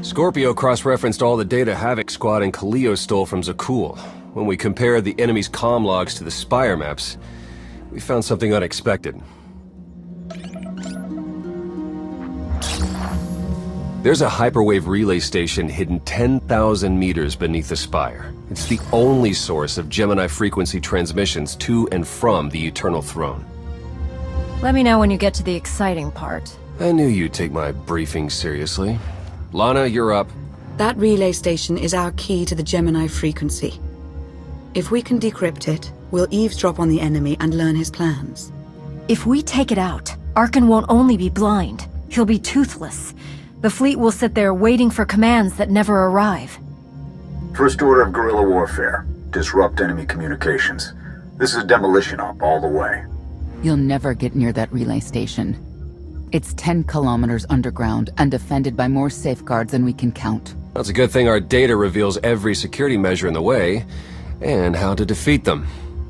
Scorpio cross-referenced all the data Havoc Squad and Kaleo stole from Zakul. When we compared the enemy's comm logs to the Spire maps, we found something unexpected. There's a hyperwave relay station hidden 10,000 meters beneath the Spire. It's the only source of Gemini frequency transmissions to and from the Eternal Throne. Let me know when you get to the exciting part. I knew you'd take my briefing seriously. Lana, you're up. That relay station is our key to the Gemini frequency. If we can decrypt it, we'll eavesdrop on the enemy and learn his plans. If we take it out, Arkan won't only be blind, he'll be toothless. The fleet will sit there waiting for commands that never arrive. First order of guerrilla warfare. Disrupt enemy communications. This is a demolition op all the way. You'll never get near that relay station. It's 10 kilometers underground and defended by more safeguards than we can count. That's a good thing our data reveals every security measure in the way, and how to defeat them.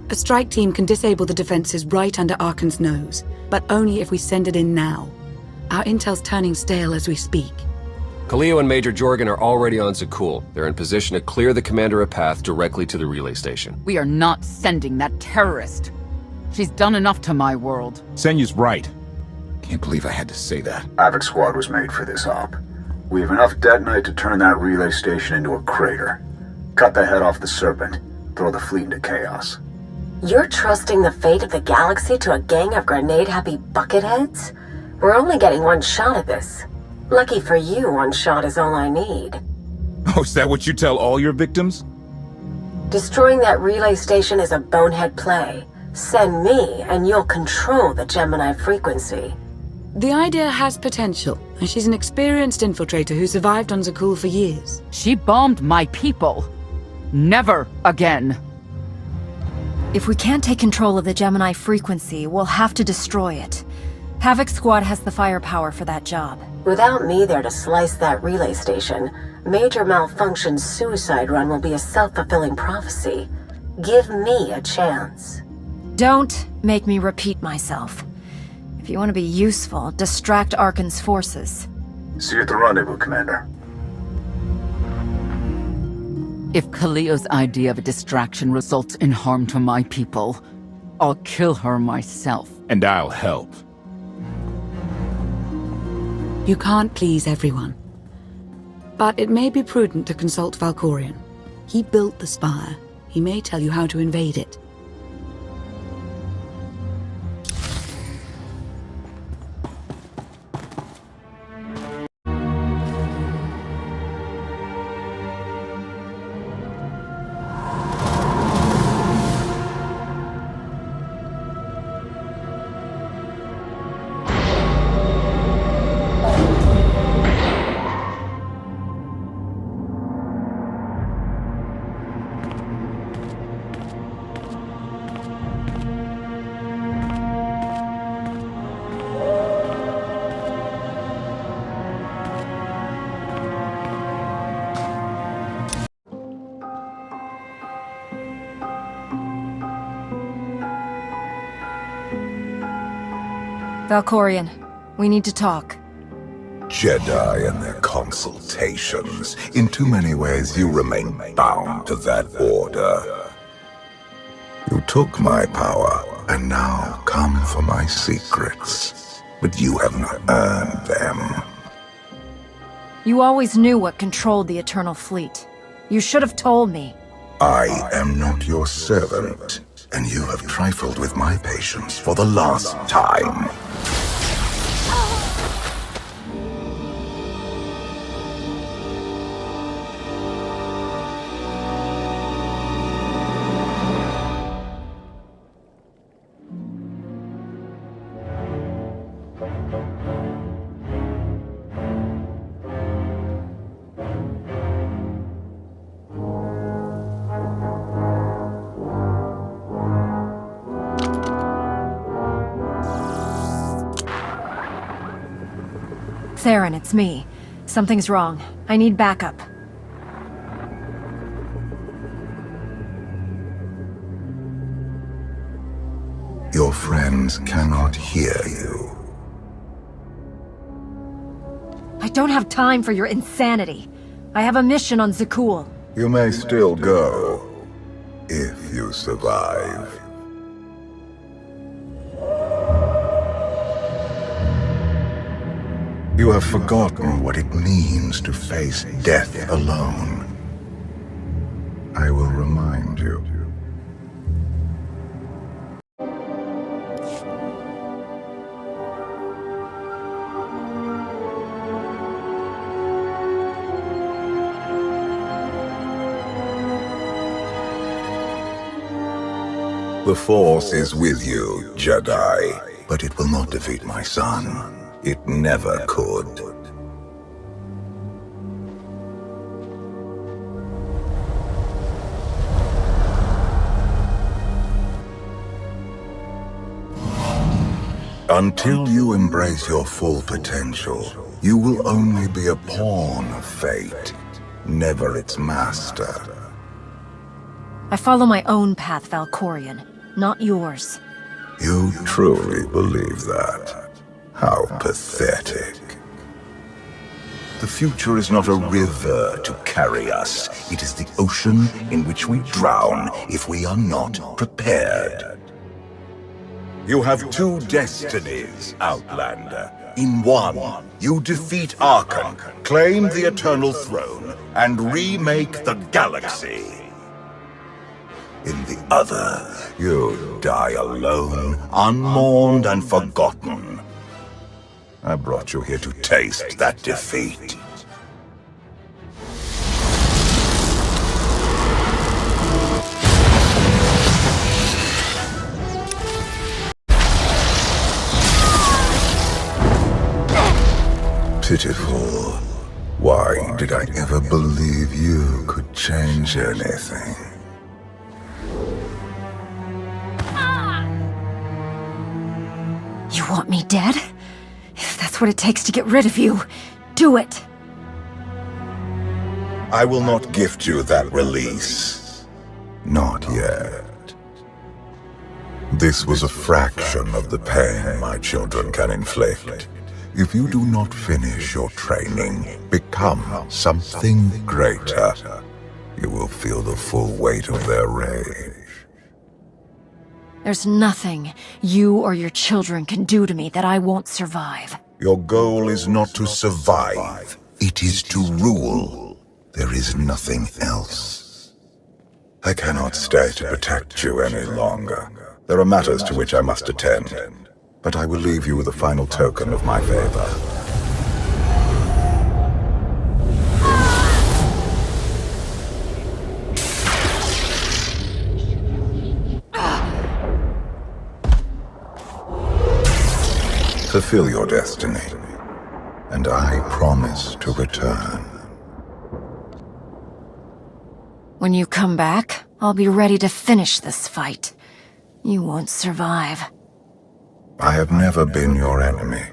A strike team can disable the defenses right under Arkan's nose, but only if we send it in now. Our intel's turning stale as we speak. Kaleo and Major Jorgen are already on Zakul. They're in position to clear the commander a path directly to the relay station. We are not sending that terrorist. She's done enough to my world. Senyu's right. Can't believe I had to say that. Havoc Squad was made for this op. We have enough detonite to turn that relay station into a crater. Cut the head off the Serpent. Throw the fleet into chaos. You're trusting the fate of the galaxy to a gang of grenade-happy bucketheads? We're only getting one shot at this. Lucky for you, one shot is all I need. Oh, is that what you tell all your victims? Destroying that relay station is a bonehead play. Send me, and you'll control the Gemini frequency. The idea has potential, and she's an experienced infiltrator who survived on Zakul for years. She bombed my people. Never again. If we can't take control of the Gemini frequency, we'll have to destroy it. Havoc Squad has the firepower for that job. Without me there to slice that relay station, Major Malfunction's suicide run will be a self-fulfilling prophecy. Give me a chance. Don't make me repeat myself. If you want to be useful, distract Arkan's forces. See you at the rendezvous, Commander. If Kaleo's idea of a distraction results in harm to my people, I'll kill her myself. And I'll help. You can't please everyone. But it may be prudent to consult Valkorion. He built the Spire. He may tell you how to invade it. Valkorion, we need to talk. Jedi and their consultations. In too many ways, you remain bound to that order. You took my power, and now come for my secrets. But you haven't earned them. You always knew what controlled the Eternal Fleet. You should have told me. I am not your servant, and you have trifled with my patience for the last time. Theron, it's me. Something's wrong. I need backup. Your friends cannot hear you. I don't have time for your insanity. I have a mission on Zakul. You may still go, if you survive. You have forgotten what it means to face death alone. I will remind you. The Force is with you, Jedi, but it will not defeat my son. It never could. Until you embrace your full potential, you will only be a pawn of fate, never its master. I follow my own path, Valkorion, not yours. You truly believe that? How pathetic. The future is not a river to carry us. It is the ocean in which we drown if we are not prepared. You have two destinies, Outlander. In one, you defeat Archon, claim the Eternal Throne, and remake the galaxy. In the other, you die alone, unmourned and forgotten. I brought you here to taste that defeat. Pitiful. Why did I ever believe you could change anything? You want me dead? If that's what it takes to get rid of you, do it! I will not gift you that release. Not yet. This was a fraction of the pain my children can inflict. If you do not finish your training, become something greater, you will feel the full weight of their rage. There's nothing you or your children can do to me that I won't survive. Your goal is not to survive. It is to rule. There is nothing else. I cannot stay to protect you any longer. There are matters to which I must attend, but I will leave you with a final token of my favor. Fulfill your destiny, and I promise to return. When you come back, I'll be ready to finish this fight. You won't survive. I have never been your enemy.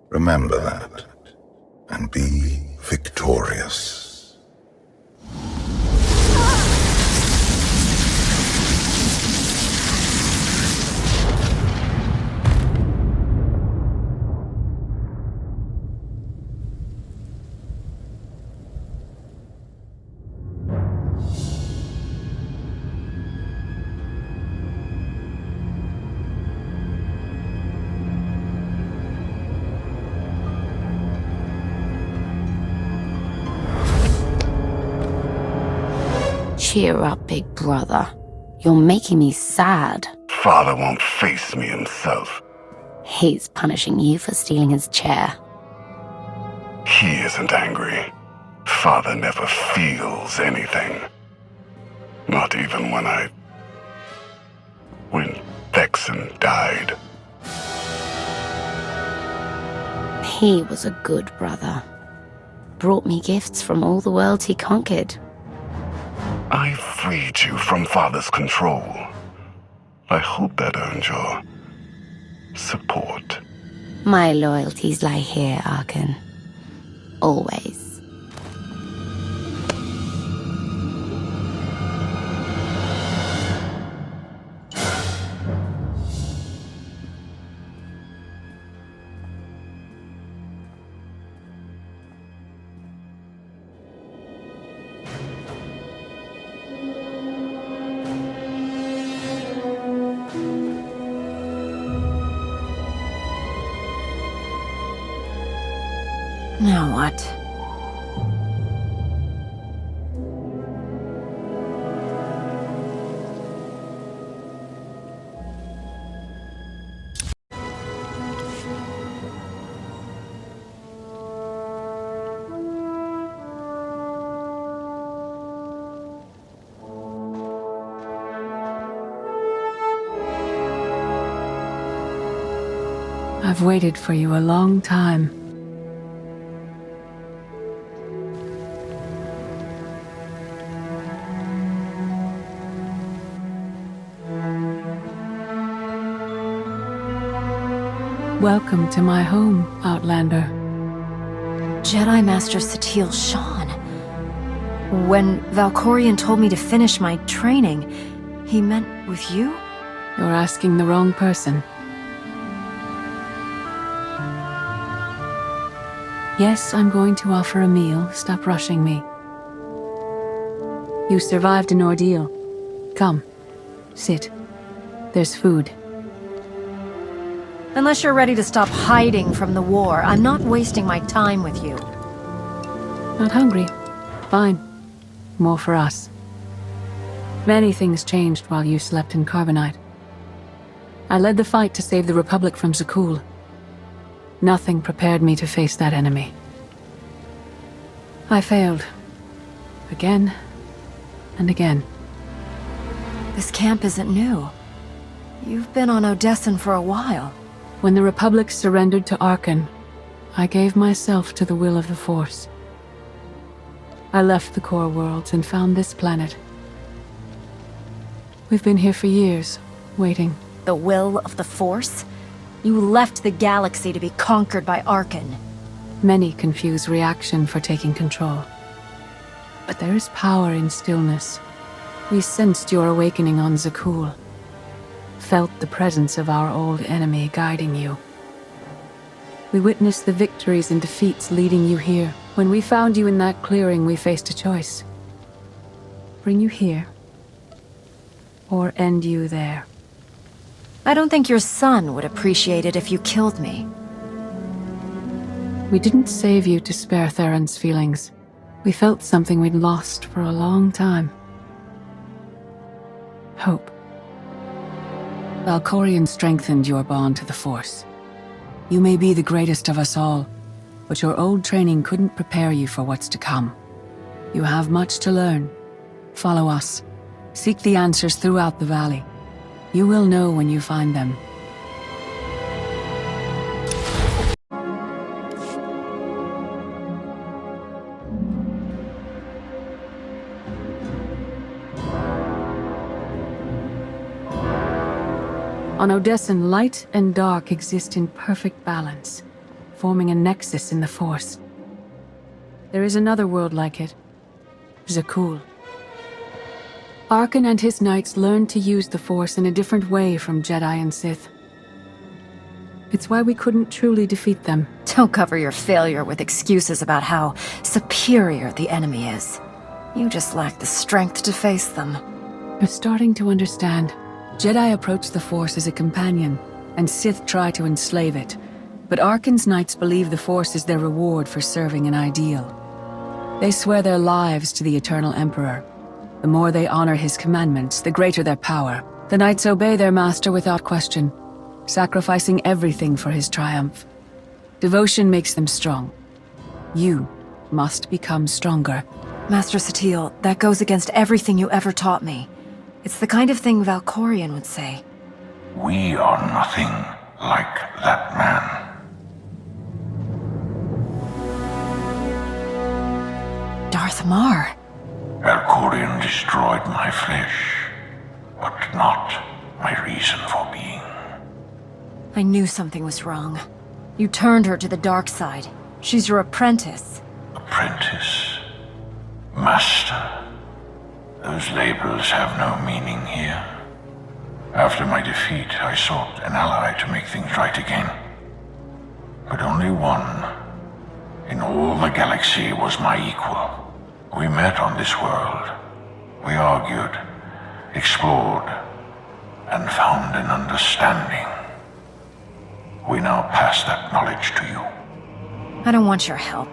Remember that, and be victorious. Cheer up, big brother. You're making me sad. Father won't face me himself. He's punishing you for stealing his chair. He isn't angry. Father never feels anything. Not even when Vexen died. He was a good brother. Brought me gifts from all the worlds he conquered. I freed you from Father's control. I hope that earned your support. My loyalties lie here, Archon. Always. Now what? I've waited for you a long time. Welcome to my home, Outlander. Jedi Master Satil Shan. When Valkorion told me to finish my training, he meant with you? You're asking the wrong person. Yes, I'm going to offer a meal. Stop rushing me. You survived an ordeal. Come, sit. There's food. Unless you're ready to stop hiding from the war, I'm not wasting my time with you. Not hungry? Fine. More for us. Many things changed while you slept in Carbonite. I led the fight to save the Republic from Zakul. Nothing prepared me to face that enemy. I failed. Again and again. This camp isn't new. You've been on Odessan for a while. When the Republic surrendered to Arkan, I gave myself to the will of the Force. I left the core worlds and found this planet. We've been here for years, waiting. The will of the Force? You left the galaxy to be conquered by Arkan. Many confuse reaction for taking control. But there is power in stillness. We sensed your awakening on Zakul. Felt the presence of our old enemy guiding you. We witnessed the victories and defeats leading you here. When we found you in that clearing, we faced a choice. Bring you here, or end you there. I don't think your son would appreciate it if you killed me. We didn't save you to spare Theron's feelings. We felt something we'd lost for a long time. Hope. Valkorion strengthened your bond to the Force. You may be the greatest of us all, but your old training couldn't prepare you for what's to come. You have much to learn. Follow us. Seek the answers throughout the valley. You will know when you find them. On Odessan, light and dark exist in perfect balance, forming a nexus in the Force. There is another world like it, Zakul. Arkan and his knights learned to use the Force in a different way from Jedi and Sith. It's why we couldn't truly defeat them. Don't cover your failure with excuses about how superior the enemy is. You just lack the strength to face them. You're starting to understand. Jedi approach the Force as a companion, and Sith try to enslave it. But Arkan's knights believe the Force is their reward for serving an ideal. They swear their lives to the Eternal Emperor. The more they honor his commandments, the greater their power. The knights obey their master without question, sacrificing everything for his triumph. Devotion makes them strong. You must become stronger. Master Satil, that goes against everything you ever taught me. It's the kind of thing Valkorion would say. We are nothing like that man. Darth Mar. Valkorion destroyed my flesh, but not my reason for being. I knew something was wrong. You turned her to the dark side. She's your apprentice. Apprentice. Master. Those labels have no meaning here. After my defeat, I sought an ally to make things right again. But only one in all the galaxy was my equal. We met on this world. We argued, explored, and found an understanding. We now pass that knowledge to you. I don't want your help.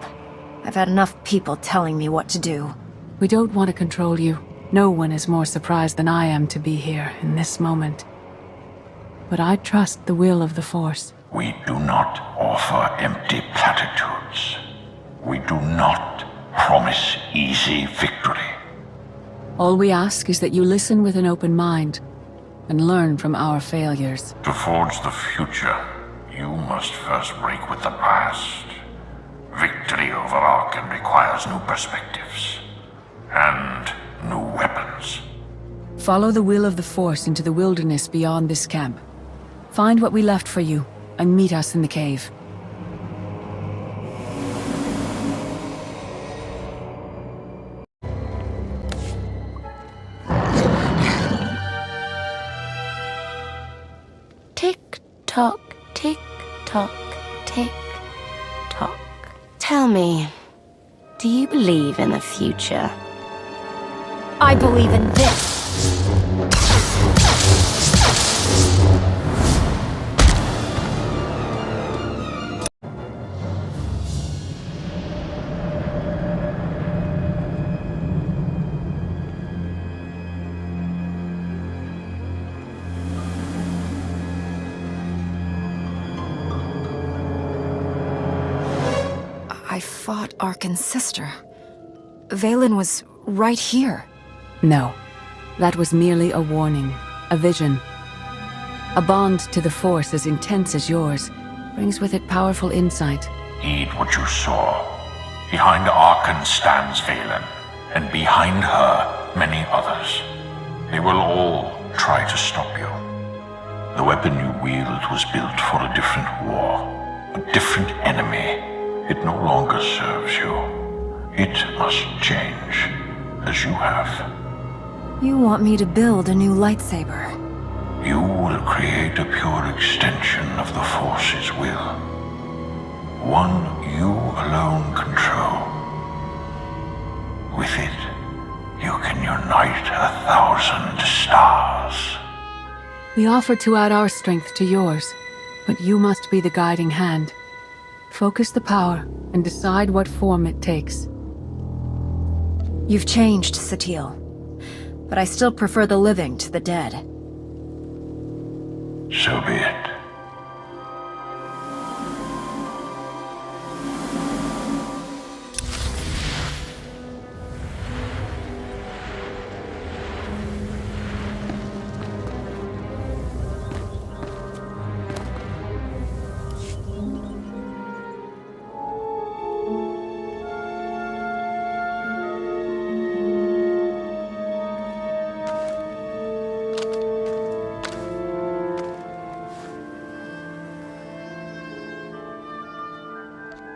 I've had enough people telling me what to do. We don't want to control you. No one is more surprised than I am to be here in this moment. But I trust the will of the Force. We do not offer empty platitudes. We do not promise easy victory. All we ask is that you listen with an open mind and learn from our failures. To forge the future, you must first break with the past. Victory over Arkan requires new perspectives and new weapons. Follow the will of the Force into the wilderness beyond this camp. Find what we left for you and meet us in the cave. Tick-tock, tick-tock, tick-tock. Tell me, do you believe in the future? I believe in this! I fought Arkan's sister. Valen was right here. No, that was merely a warning, a vision. A bond to the Force as intense as yours brings with it powerful insight. Heed what you saw. Behind Arkan stands Valen, and behind her, many others. They will all try to stop you. The weapon you wield was built for a different war, a different enemy. It no longer serves you. It must change, as you have. You want me to build a new lightsaber? You will create a pure extension of the Force's will. One you alone control. With it, you can unite 1,000 stars. We offer to add our strength to yours, but you must be the guiding hand. Focus the power and decide what form it takes. You've changed, Satil. But I still prefer the living to the dead. So be it.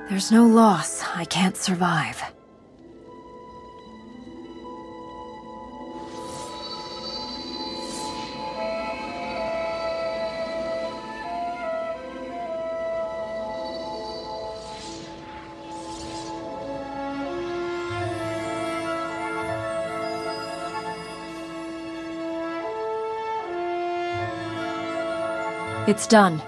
There's no loss I can't survive. It's done.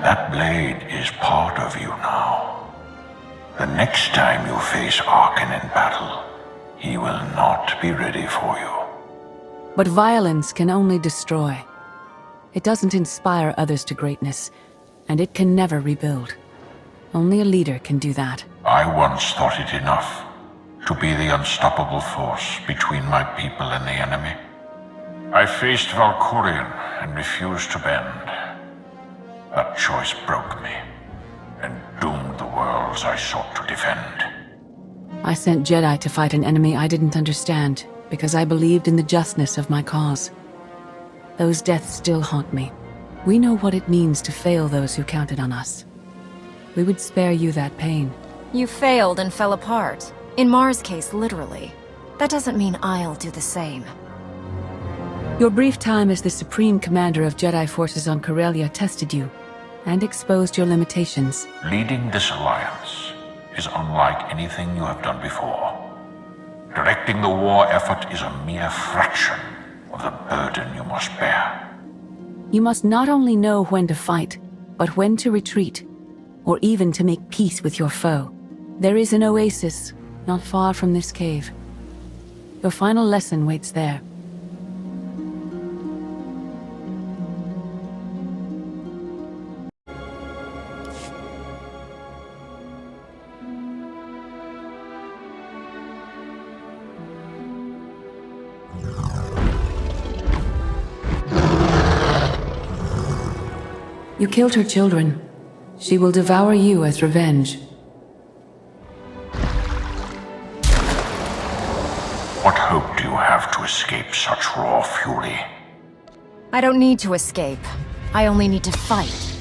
That blade is part of you now. The next time you face Arkan in battle, he will not be ready for you. But violence can only destroy. It doesn't inspire others to greatness, and it can never rebuild. Only a leader can do that. I once thought it enough to be the unstoppable force between my people and the enemy. I faced Valkorion and refused to bend. That choice broke me, and doomed the worlds I sought to defend. I sent Jedi to fight an enemy I didn't understand, because I believed in the justness of my cause. Those deaths still haunt me. We know what it means to fail those who counted on us. We would spare you that pain. You failed and fell apart. In Mars' case, literally. That doesn't mean I'll do the same. Your brief time as the Supreme Commander of Jedi forces on Corellia tested you, and exposed your limitations. Leading this alliance is unlike anything you have done before. Directing the war effort is a mere fraction of the burden you must bear. You must not only know when to fight, but when to retreat. or even to make peace with your foe. There is an oasis not far from this cave. Your final lesson waits there. You killed her children. She will devour you as revenge. What hope do you have to escape such raw fury? I don't need to escape. I only need to fight.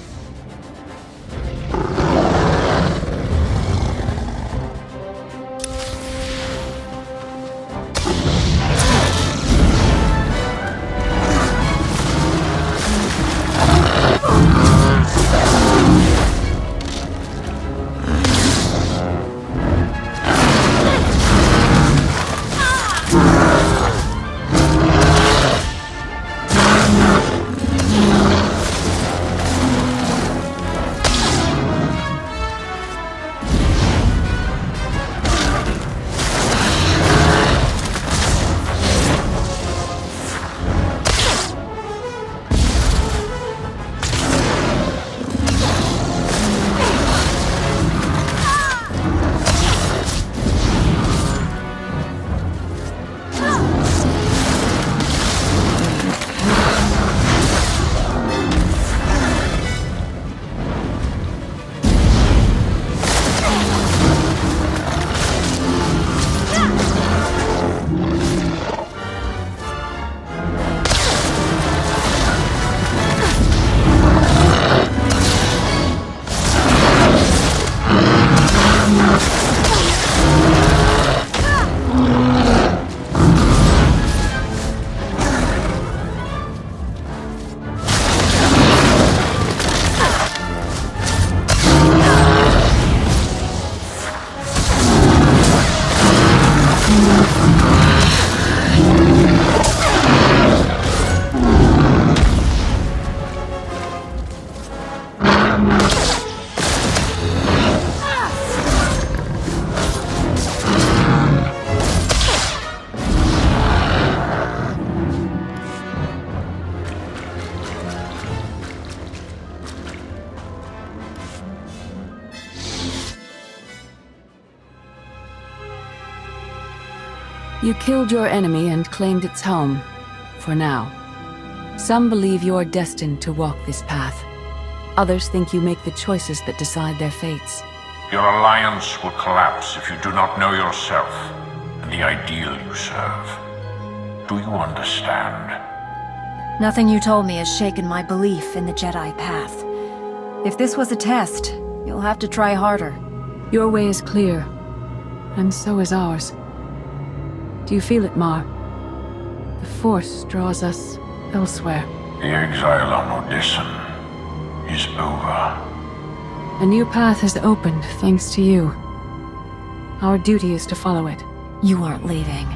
You killed your enemy and claimed its home, for now. Some believe you are destined to walk this path. Others think you make the choices that decide their fates. Your alliance will collapse if you do not know yourself and the ideal you serve. Do you understand? Nothing you told me has shaken my belief in the Jedi path. If this was a test, you'll have to try harder. Your way is clear, and so is ours. Do you feel it, Mar? The Force draws us elsewhere. The exile on Odyssean is over. A new path has opened, thanks to you. Our duty is to follow it. You aren't leaving.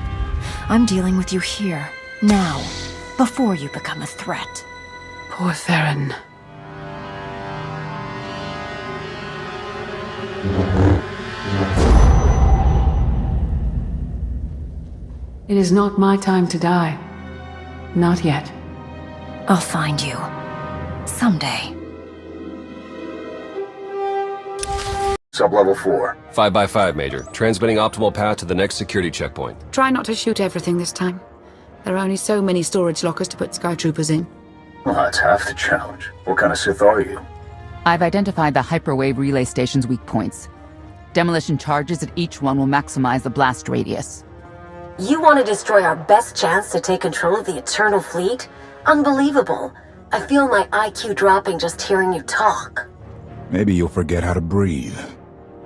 I'm dealing with you here, now, before you become a threat. Poor Theron. It is not my time to die. Not yet. I'll find you. Someday. Sub-level 4. 5x5, Major. Transmitting optimal path to the next security checkpoint. Try not to shoot everything this time. There are only so many storage lockers to put Skytroopers in. Well, that's half the challenge. What kind of Sith are you? I've identified the hyperwave relay station's weak points. Demolition charges at each one will maximize the blast radius. You want to destroy our best chance to take control of the Eternal Fleet? Unbelievable. I feel my IQ dropping just hearing you talk. Maybe you'll forget how to breathe.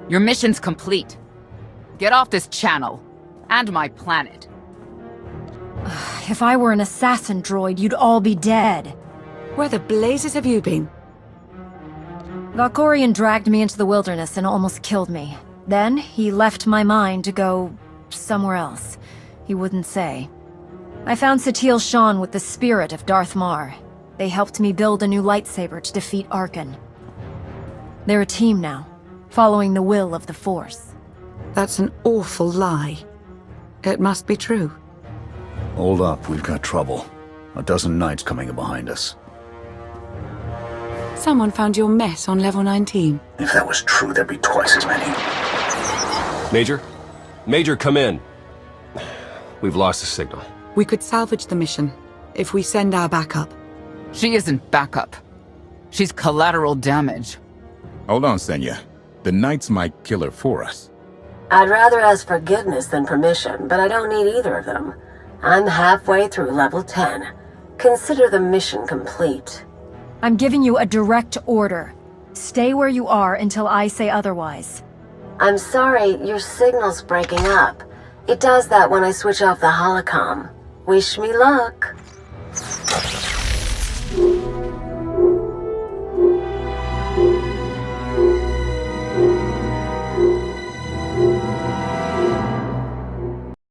Your mission's complete. Get off this channel. And my planet. If I were an assassin droid, you'd all be dead. Where the blazes have you been? Valkorion dragged me into the wilderness and almost killed me. Then, he left my mind to go somewhere else. He wouldn't say. I found Satil Shan with the spirit of Darth Mar. They helped me build a new lightsaber to defeat Arkan. They're a team now, following the will of the Force. That's an awful lie. It must be true. Hold up, we've got trouble. A dozen knights coming in behind us. Someone found your mess on level 19. If that was true, there'd be twice as many. Major? Major, come in. We've lost the signal. We could salvage the mission if we send our backup. She isn't backup. She's collateral damage. Hold on, Senya. The Knights might kill her for us. I'd rather ask forgiveness than permission, but I don't need either of them. I'm halfway through level 10. Consider the mission complete. I'm giving you a direct order. Stay where you are until I say otherwise. I'm sorry, your signal's breaking up. It does that when I switch off the holocom. Wish me luck.